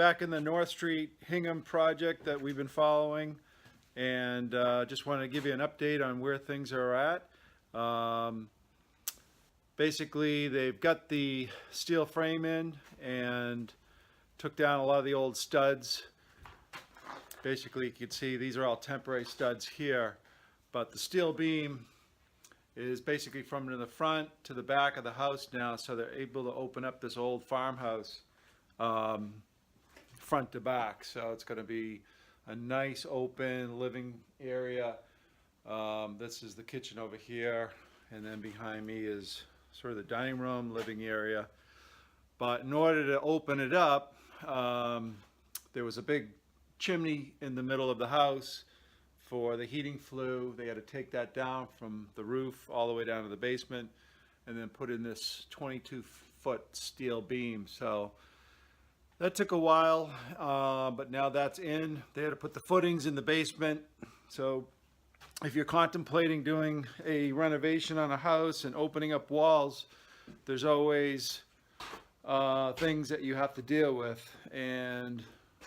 back in the North Street Hingham project that we've been following, and just wanted to give you an update on where things are at. Basically, they've got the steel frame in and took down a lot of the old studs. Basically, you can see these are all temporary studs here, but the steel beam is basically from the front to the back of the house now, so they're able to open up this old farmhouse front to back. So it's going to be a nice open living area. This is the kitchen over here, and then behind me is sort of the dining room, living area. But in order to open it up, there was a big chimney in the middle of the house for the heating flue. They had to take that down from the roof all the way down to the basement and then put in this 22-foot steel beam. So that took a while, but now that's in. They had to put the footings in the basement. So if you're contemplating doing a renovation on a house and opening up walls, there's always things that you have to deal with, and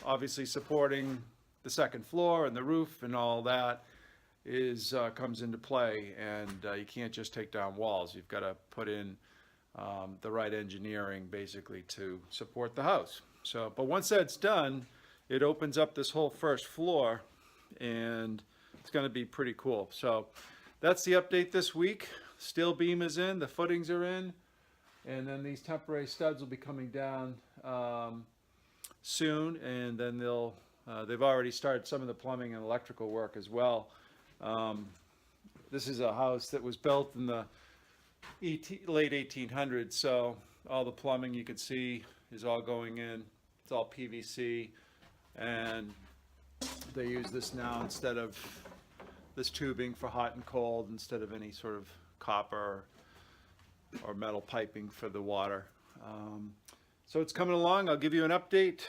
obviously supporting the second floor and the roof and all that is comes into play, and you can't just take down walls. You've got to put in the right engineering basically to support the house. So, but once that's done, it opens up this whole first floor, and it's going to be pretty cool. So that's the update this week. Steel beam is in, the footings are in, and then these temporary studs will be coming down soon, and then they've already started some of the plumbing and electrical work as well. This is a house that was built in the late 1800s, so all the plumbing you can see is all going in. It's all PVC, and they use this now instead of this tubing for hot and cold, instead of any sort of copper or metal piping for the water. So it's coming along. I'll give you an update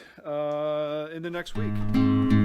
in the next week.